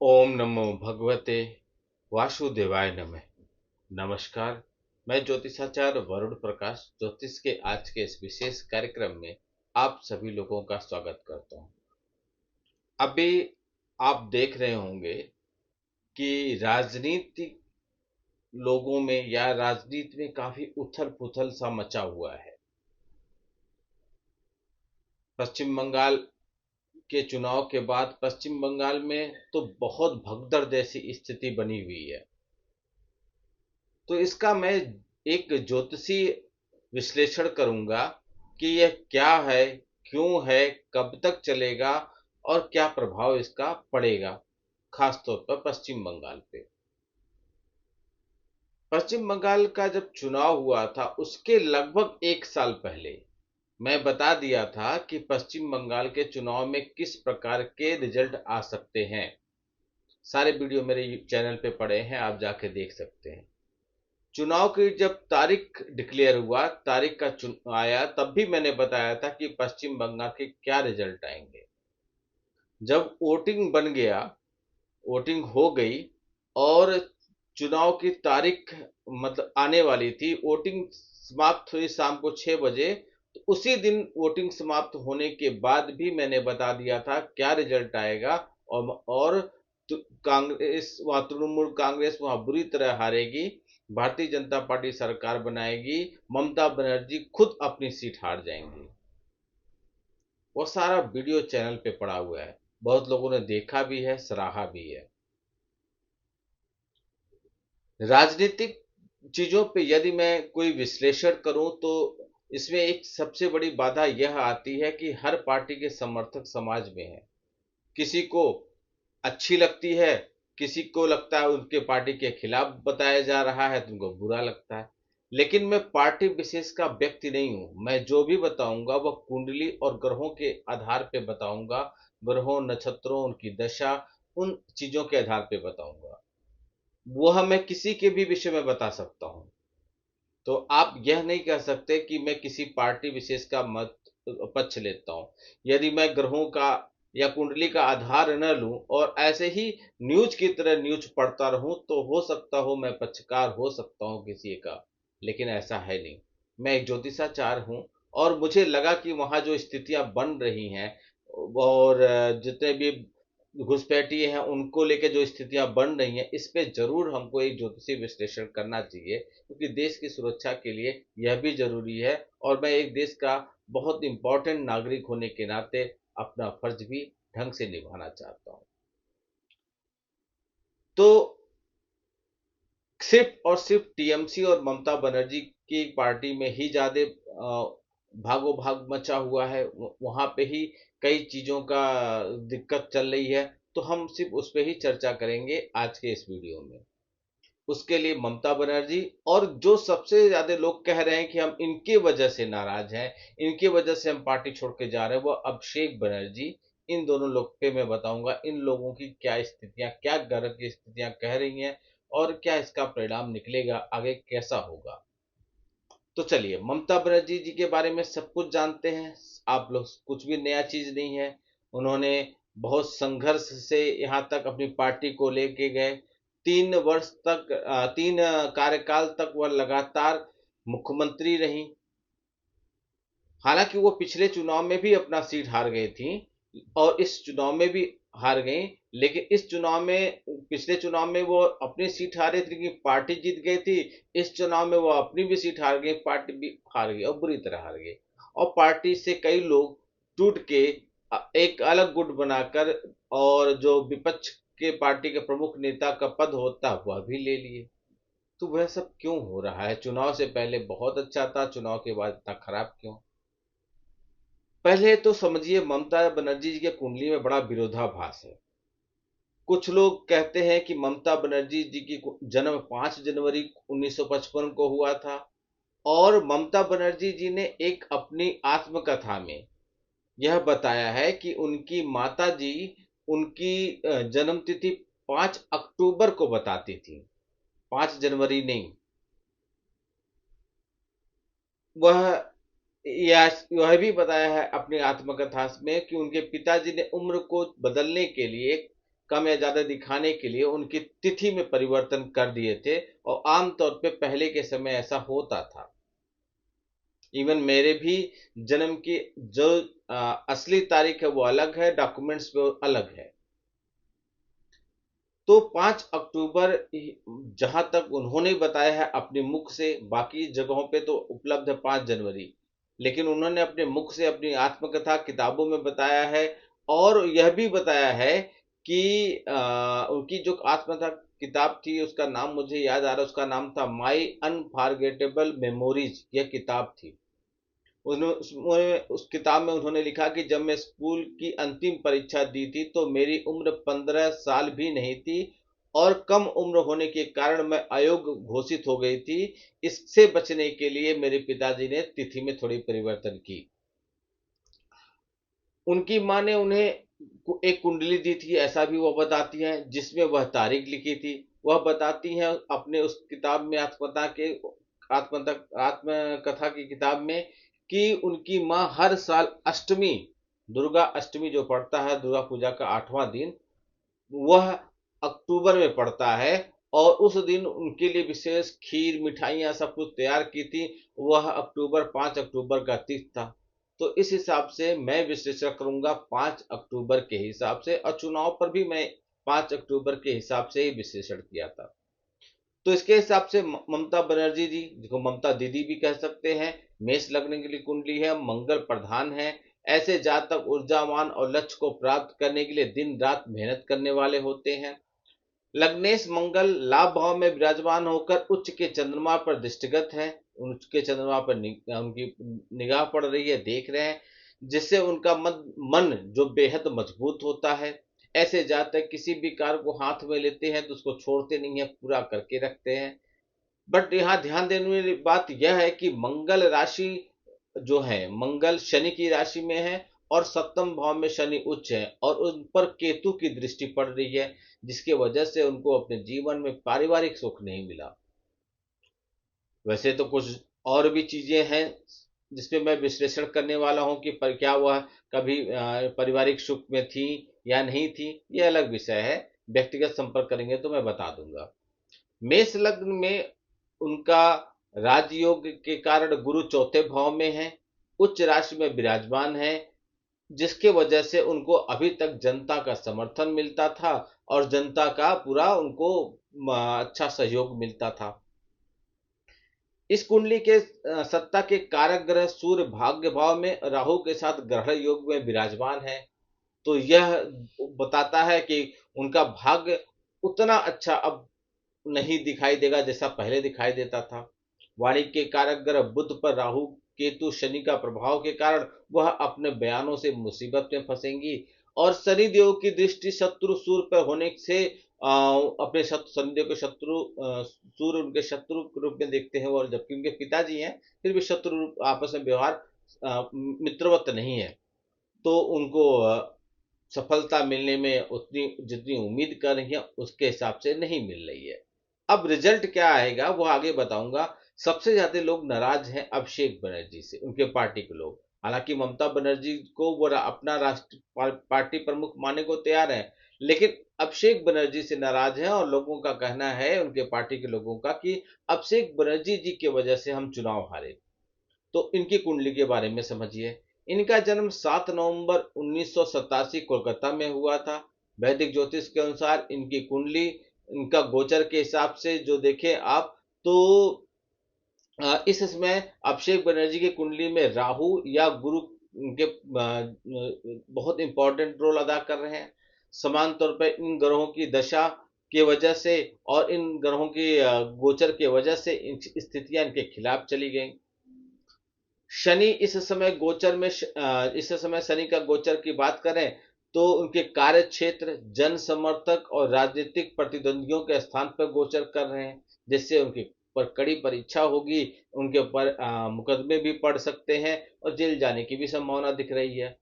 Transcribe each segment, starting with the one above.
ओम नमो भगवते वासुदेवाय नमः। नमस्कार। मैं ज्योतिषाचार्य वरुण प्रकाश ज्योतिष के आज के इस विशेष कार्यक्रम में आप सभी लोगों का स्वागत करता हूं। अभी आप देख रहे होंगे कि राजनीतिक लोगों में या राजनीति में काफी उथल पुथल सा मचा हुआ है। पश्चिम बंगाल के चुनाव के बाद पश्चिम बंगाल में तो बहुत भगदड़ जैसी स्थिति बनी हुई है। तो इसका मैं एक ज्योतिषीय विश्लेषण करूंगा कि यह क्या है, क्यों है, कब तक चलेगा और क्या प्रभाव इसका पड़ेगा, खासतौर पर पश्चिम बंगाल पे। पश्चिम बंगाल का जब चुनाव हुआ था उसके लगभग एक साल पहले मैं बता दिया था कि पश्चिम बंगाल के चुनाव में किस प्रकार के रिजल्ट आ सकते हैं। सारे वीडियो मेरे चैनल पे पड़े हैं, आप जाके देख सकते हैं। चुनाव की जब तारीख डिक्लेयर हुआ, तारीख का आया, तब भी मैंने बताया था कि पश्चिम बंगाल के क्या रिजल्ट आएंगे। जब वोटिंग बन गया, वोटिंग हो गई और चुनाव की तारीख मतलब आने वाली थी, वोटिंग समाप्त हुई शाम को 6 बजे। तो उसी दिन वोटिंग समाप्त होने के बाद भी मैंने बता दिया था क्या रिजल्ट आएगा। और कांग्रेस वहां, तृणमूल कांग्रेस वहां बुरी तरह हारेगी, भारतीय जनता पार्टी सरकार बनाएगी, ममता बनर्जी खुद अपनी सीट हार जाएंगी। वो सारा वीडियो चैनल पे पड़ा हुआ है, बहुत लोगों ने देखा भी है, सराहा भी है। राजनीतिक चीजों पे यदि मैं कोई विश्लेषण करूं तो इसमें एक सबसे बड़ी बाधा यह आती है कि हर पार्टी के समर्थक समाज में है। किसी को अच्छी लगती है, किसी को लगता है उनके पार्टी के खिलाफ बताया जा रहा है तो उनको बुरा लगता है। लेकिन मैं पार्टी विशेष का व्यक्ति नहीं हूं। मैं जो भी बताऊंगा वह कुंडली और ग्रहों के आधार पे बताऊंगा। ग्रहों, नक्षत्रों, उनकी दशा, उन चीजों के आधार पे बताऊंगा। वह मैं किसी के भी विषय में बता सकता हूं। तो आप यह नहीं कह सकते कि मैं किसी पार्टी विशेष का मत पक्ष लेता हूं। यदि मैं ग्रहों का या कुंडली का आधार न लूं और ऐसे ही न्यूज की तरह न्यूज पढ़ता रहूं तो हो सकता हो मैं पक्षकार हो सकता हूं किसी का, लेकिन ऐसा है नहीं। मैं एक ज्योतिषाचार्य हूं और मुझे लगा कि वहां जो स्थितियां बन रही हैं और जितने भी घुसपैठिए हैं उनको लेके जो स्थितियां बन रही हैं, इस पे जरूर हमको एक ज्योतिषीय विश्लेषण करना चाहिए, क्योंकि देश की सुरक्षा के लिए यह भी जरूरी है। और मैं एक देश का बहुत इंपॉर्टेंट नागरिक होने के नाते अपना फर्ज भी ढंग से निभाना चाहता हूं। तो सिर्फ और सिर्फ टीएमसी और ममता बनर्जी की पार्टी में ही ज्यादा भागो भाग मचा हुआ है, वहां पे ही कई चीजों का दिक्कत चल रही है। तो हम सिर्फ उस पर ही चर्चा करेंगे आज के इस वीडियो में। उसके लिए ममता बनर्जी, और जो सबसे ज्यादा लोग कह रहे हैं कि हम इनके वजह से नाराज हैं, इनके वजह से हम पार्टी छोड़ के जा रहे हैं, वो अभिषेक बनर्जी। इन दोनों लोग पे मैं बताऊंगा इन लोगों की क्या स्थितियां, क्या ग्रह की स्थितियां कह रही हैं और क्या इसका परिणाम निकलेगा, आगे कैसा होगा। तो चलिए, ममता बनर्जी जी के बारे में सब कुछ जानते हैं आप लोग, कुछ भी नया चीज नहीं है। उन्होंने बहुत संघर्ष से यहाँ तक अपनी पार्टी को लेके गए। 3 वर्ष तक, 3 कार्यकाल तक वह लगातार मुख्यमंत्री रही। हालांकि वो पिछले चुनाव में भी अपना सीट हार गई थी और इस चुनाव में भी हार गई, लेकिन इस चुनाव में, पिछले चुनाव में वो अपनी सीट हारे थे कि पार्टी जीत गई थी। इस चुनाव में वो अपनी भी सीट हार गई, पार्टी भी हार गई और बुरी तरह हार गई। और पार्टी से कई लोग टूट के एक अलग गुट बनाकर और जो विपक्ष के पार्टी के प्रमुख नेता का पद होता वह भी ले लिए। तो वह सब क्यों हो रहा है? चुनाव से पहले बहुत अच्छा था, चुनाव के बाद इतना खराब क्यों? पहले तो समझिए, ममता बनर्जी जी के कुंडली में बड़ा विरोधाभास है। कुछ लोग कहते हैं कि ममता बनर्जी जी की जन्म 5 जनवरी 1955 को हुआ था और ममता बनर्जी जी ने एक अपनी आत्मकथा में यह बताया है कि उनकी माता जी उनकी जन्म तिथि 5 अक्टूबर को बताती थी, 5 जनवरी नहीं। वह यह भी बताया है अपनी आत्मकथा में कि उनके पिताजी ने उम्र को बदलने के लिए कम या ज्यादा दिखाने के लिए उनकी तिथि में परिवर्तन कर दिए थे, और आमतौर पे पहले के समय ऐसा होता था। इवन मेरे भी जन्म की जो असली तारीख है वो अलग है, डॉक्यूमेंट्स पे अलग है। तो 5 अक्टूबर जहां तक उन्होंने बताया है अपने मुख से, बाकी जगहों पे तो उपलब्ध है 5 जनवरी, लेकिन उन्होंने अपने मुख से अपनी आत्मकथा किताबों में बताया है, और यह भी बताया है कि उनकी जो आत्मकथा किताब थी उसका नाम मुझे याद आ रहा है, उसका नाम था माई अनफॉरगेटेबल मेमोरीज, यह किताब थी। उसमें उस किताब में उन्होंने लिखा कि जब मैं स्कूल की अंतिम परीक्षा दी थी तो मेरी उम्र 15 साल भी नहीं थी, और कम उम्र होने के कारण मैं अयोग्य घोषित हो गई थी। इससे बचने के लिए मेरे पिताजी ने तिथि में थोड़ी परिवर्तन की। उनकी माँ ने उन्हें एक कुंडली दी थी, ऐसा भी वह बताती हैं, जिसमें वह तारीख लिखी थी। वह बताती हैं अपने उस किताब में, आत्मकथा की किताब में, कि उनकी माँ हर साल अष्टमी, दुर्गा अष्टमी जो पड़ता है, दुर्गा पूजा का 8वां दिन, वह अक्टूबर में पड़ता है, और उस दिन उनके लिए विशेष खीर मिठाइयाँ सब कुछ तैयार की थी। वह 5 अक्टूबर का तिथि था। तो इस हिसाब से मैं विश्लेषण करूंगा 5 अक्टूबर के हिसाब से, और चुनाव पर भी मैं 5 अक्टूबर के हिसाब से ही विश्लेषण किया था। तो इसके हिसाब से ममता बनर्जी जी, जिनको ममता दीदी भी कह सकते हैं, मेष लग्न के लिए कुंडली है, मंगल प्रधान है। ऐसे जातक ऊर्जावान और लक्ष्य को प्राप्त करने के लिए दिन रात मेहनत करने वाले होते हैं। लग्नेश मंगल लाभ भाव में विराजमान होकर उच्च के चंद्रमा पर दृष्टिगत है, उच्च के चंद्रमा पर उनकी निगाह पड़ रही है, देख रहे हैं, जिससे उनका मन जो बेहद मजबूत होता है। ऐसे जातक किसी भी कार्य को हाथ में लेते हैं तो उसको छोड़ते नहीं है, पूरा करके रखते हैं। बट यहाँ ध्यान देने वाली बात यह है कि मंगल राशि जो है, मंगल शनि की राशि में है, और सप्तम भाव में शनि उच्च है, और उन पर केतु की दृष्टि पड़ रही है, जिसके वजह से उनको अपने जीवन में पारिवारिक सुख नहीं मिला। वैसे तो कुछ और भी चीजें हैं जिसपे मैं विश्लेषण करने वाला हूं कि पर क्या वह कभी पारिवारिक सुख में थी या नहीं थी, ये अलग विषय है। व्यक्तिगत संपर्क करेंगे तो मैं बता दूंगा। मेष लग्न में उनका राजयोग के कारण गुरु चौथे भाव में है, उच्च राशि में विराजमान है, जिसके वजह से उनको अभी तक जनता का समर्थन मिलता था, और जनता का पूरा उनको अच्छा सहयोग मिलता था। इस कुंडली के सत्ता के कारक ग्रह सूर्य भाग्य भाव में राहु के साथ ग्रहण योग में विराजमान है। तो यह बताता है कि उनका भाग्य उतना अच्छा अब नहीं दिखाई देगा जैसा पहले दिखाई देता था। वाणिज्य के कारक ग्रह बुध पर राहु केतु शनि का प्रभाव के कारण वह अपने बयानों से मुसीबत में फंसेंगी, और शनि देव की दृष्टि शत्रु सूर्य पर होने से अपने शनिदेव के शत्रु सूर्य उनके शत्रु के रूप में देखते हैं, और जबकि उनके पिताजी हैं फिर भी शत्रु रूप आपस में व्यवहार मित्रवत नहीं है। तो उनको सफलता मिलने में उतनी जितनी उम्मीद कर रही है उसके हिसाब से नहीं मिल रही है। अब रिजल्ट क्या आएगा वो आगे बताऊंगा। सबसे ज्यादा लोग नाराज हैं अभिषेक बनर्जी से, उनके पार्टी के लोग। हालांकि ममता बनर्जी को वो अपना राष्ट्र पार्टी प्रमुख मानने को तैयार है, लेकिन अभिषेक बनर्जी से नाराज हैं, और लोगों का कहना है, उनके पार्टी के लोगों का, कि अभिषेक बनर्जी जी की वजह से हम चुनाव हारे। तो इनकी कुंडली के बारे में समझिए। इनका जन्म 7 नवंबर 1987 कोलकाता में हुआ था। वैदिक ज्योतिष के अनुसार इनकी कुंडली, इनका गोचर के हिसाब से जो देखें आप, तो इस समय अभिषेक बनर्जी की कुंडली में राहु या गुरु उनके बहुत इंपॉर्टेंट रोल अदा कर रहे हैं। समान तौर पर इन ग्रहों की दशा के वजह से और इन ग्रहों की गोचर के वजह से स्थितियां इनके खिलाफ चली गई। शनि इस समय गोचर में इस समय शनि का गोचर की बात करें तो उनके कार्य क्षेत्र, जन समर्थक और राजनीतिक प्रतिद्वंदियों के स्थान पर गोचर कर रहे हैं, जिससे उनके पर कड़ी परीक्षा होगी। उनके ऊपर मुकदमे भी पड़ सकते हैं और जेल जाने की भी संभावना दिख रही है।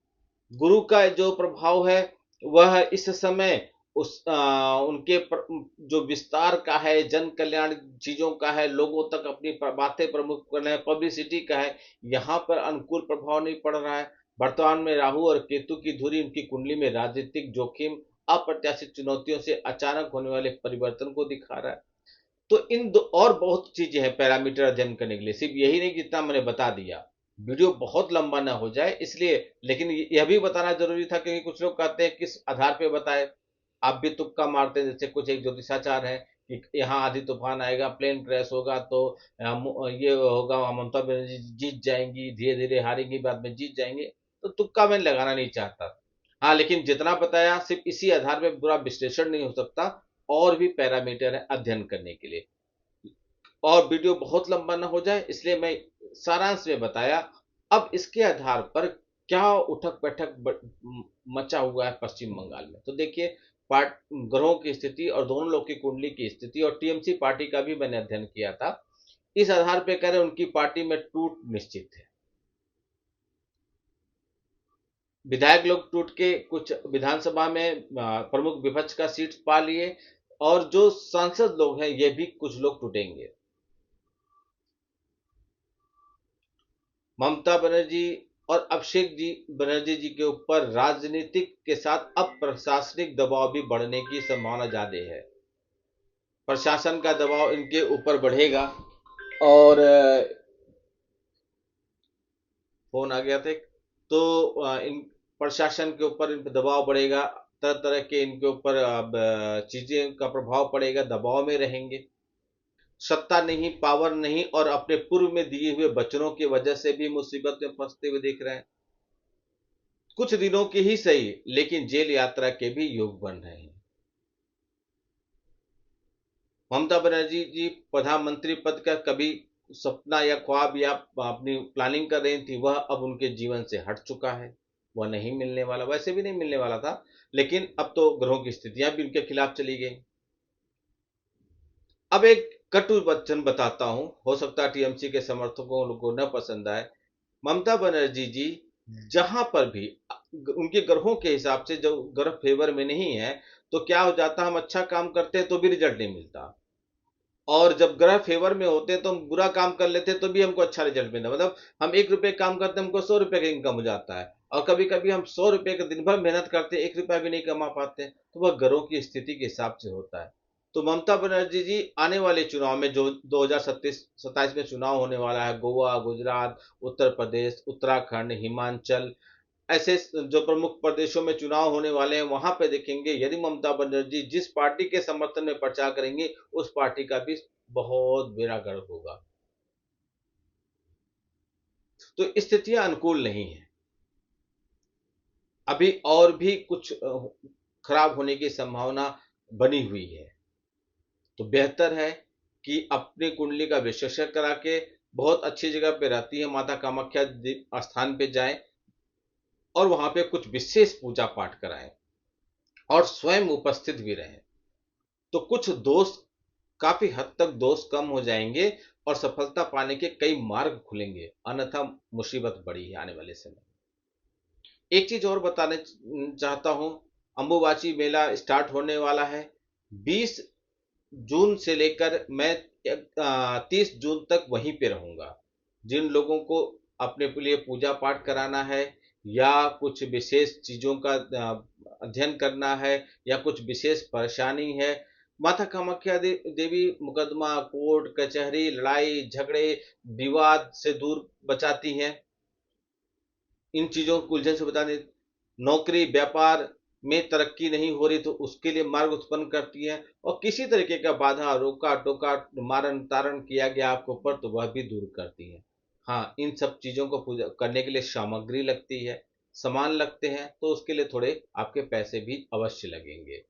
गुरु का जो प्रभाव है वह इस समय उनके जो विस्तार का है, जन कल्याण चीजों का है, लोगों तक अपनी बातें प्रमुख करना है, पब्लिसिटी का है, यहाँ पर अनुकूल प्रभाव नहीं पड़ रहा है। वर्तमान में राहु और केतु की धुरी उनकी कुंडली में राजनीतिक जोखिम अप्रत्याशित चुनौतियों से अचानक होने वाले परिवर्तन को दिखा रहा है। तो इन दो और बहुत चीजें हैं पैरामीटर अध्ययन करने के लिए, सिर्फ यही नहीं जितना मैंने बता दिया। वीडियो बहुत लंबा ना हो जाए इसलिए, लेकिन यह भी बताना जरूरी था क्योंकि कुछ लोग कहते हैं किस आधार पे बताए। आप भी तुक्का मारते हैं, जैसे कुछ एक ज्योतिषाचार है कि यहाँ आधी तूफान आएगा, प्लेन क्रैश होगा तो ये होगा, ममता बनर्जी जीत जाएंगी, धीरे धीरे हारेंगी, बाद में जीत जाएंगे। तो तुक्का मैं लगाना नहीं चाहता। हाँ, लेकिन जितना बताया सिर्फ इसी आधार पे पूरा विश्लेषण नहीं हो सकता, और भी पैरामीटर है अध्ययन करने के लिए। और वीडियो बहुत लंबा ना हो जाए इसलिए मैं सारांश में बताया। अब इसके आधार पर क्या उठक बैठक मचा हुआ है पश्चिम बंगाल में, तो देखिए पार्ट ग्रहों की स्थिति और दोनों लोग की कुंडली की स्थिति और टीएमसी पार्टी का भी मैंने अध्ययन किया था। इस आधार पर कह रहे उनकी पार्टी में टूट निश्चित है। विधायक लोग टूट के कुछ विधानसभा में प्रमुख विपक्ष का सीट पा लिए, और जो सांसद लोग हैं ये भी कुछ लोग टूटेंगे। ममता बनर्जी और अभिषेक जी बनर्जी जी के ऊपर राजनीतिक के साथ अब प्रशासनिक दबाव भी बढ़ने की संभावना ज्यादा है। प्रशासन का दबाव इनके ऊपर बढ़ेगा, और फोन आ गया था तो इन प्रशासन के ऊपर इन पे दबाव बढ़ेगा, तरह तरह के इनके ऊपर अब चीजें का प्रभाव पड़ेगा, दबाव में रहेंगे। सत्ता नहीं, पावर नहीं, और अपने पूर्व में दिए हुए वचनों की वजह से भी मुसीबत में फंसते हुए दिख रहे हैं। कुछ दिनों के ही सही, लेकिन जेल यात्रा के भी योग बन रहे हैं। ममता बनर्जी जी प्रधानमंत्री पद का कभी सपना या ख्वाब या अपनी प्लानिंग कर रही थी, वह अब उनके जीवन से हट चुका है। वह नहीं मिलने वाला, वैसे भी नहीं मिलने वाला था, लेकिन अब तो ग्रहों की स्थितियां भी उनके खिलाफ चली गई। अब एक कटु वचन बताता हूं, हो सकता है टीएमसी के समर्थकों को न पसंद आए। ममता बनर्जी जी जहां पर भी उनके ग्रहों के हिसाब से जो ग्रह फेवर में नहीं है, तो क्या हो जाता, हम अच्छा काम करते हैं तो भी रिजल्ट नहीं मिलता, और जब ग्रह फेवर में होते हैं तो हम बुरा काम कर लेते हैं तो भी हमको अच्छा रिजल्ट मिलता है। मतलब हम 1 रुपए काम करते हैं, हमको 100 रुपए का इनकम हो जाता है, और कभी कभी हम 100 रुपए का दिन भर मेहनत करते हैं, 1 रुपया भी नहीं कमा पाते। तो वह ग्रहों की स्थिति के हिसाब से होता है। तो ममता बनर्जी जी आने वाले चुनाव में, जो 2027 में चुनाव होने वाला है, गोवा, गुजरात, उत्तर प्रदेश, उत्तराखंड, हिमाचल, ऐसे जो प्रमुख प्रदेशों में चुनाव होने वाले हैं, वहां पे देखेंगे यदि ममता बनर्जी जिस पार्टी के समर्थन में प्रचार करेंगे, उस पार्टी का भी बहुत बेड़ा गर्क होगा। तो स्थितियां अनुकूल नहीं है, अभी और भी कुछ खराब होने की संभावना बनी हुई है। तो बेहतर है कि अपनी कुंडली का विश्लेषण करा के, बहुत अच्छी जगह पे रहती है माता कामाख्या स्थान पे जाएं, और वहां पे कुछ विशेष पूजा पाठ कराएं, और स्वयं उपस्थित भी रहें। तो कुछ दोष, काफी हद तक दोष कम हो जाएंगे, और सफलता पाने के कई मार्ग खुलेंगे, अन्यथा मुसीबत बड़ी है आने वाले समय। एक चीज और बताने चाहता हूं, अंबुबाची मेला स्टार्ट होने वाला है 20 जून से लेकर, मैं 30 जून तक वहीं पे रहूंगा। जिन लोगों को अपने लिए पूजा पाठ कराना है, या कुछ विशेष चीजों का अध्ययन करना है, या कुछ विशेष परेशानी है, माता कामाख्या देवी मुकदमा, कोर्ट कचहरी, लड़ाई झगड़े, विवाद से दूर बचाती हैं। इन चीजों को उलझन से बता दें, नौकरी व्यापार में तरक्की नहीं हो रही तो उसके लिए मार्ग उत्पन्न करती है, और किसी तरीके का बाधा, रोका टोका, मारण तारण किया गया आपके ऊपर, तो वह भी दूर करती है। हाँ, इन सब चीजों को पूजा करने के लिए सामग्री लगती है, सामान लगते हैं, तो उसके लिए थोड़े आपके पैसे भी अवश्य लगेंगे।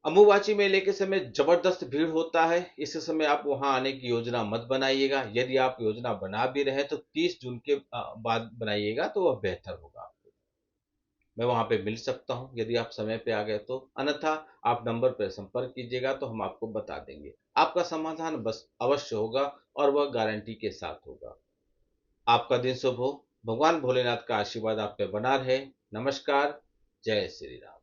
अम्बुबाची मेले के समय जबरदस्त भीड़ होता है, इस समय आप वहां आने की योजना मत बनाइएगा। यदि आप योजना बना भी रहे तो 30 जून के बाद बनाइएगा, तो वह बेहतर होगा। मैं वहां पे मिल सकता हूं यदि आप समय पे आ गए तो, अन्यथा आप नंबर पर संपर्क कीजिएगा तो हम आपको बता देंगे। आपका समाधान बस अवश्य होगा, और वह गारंटी के साथ होगा। आपका दिन शुभ हो, भगवान भोलेनाथ का आशीर्वाद आप पे बना रहे। नमस्कार, जय श्री राम।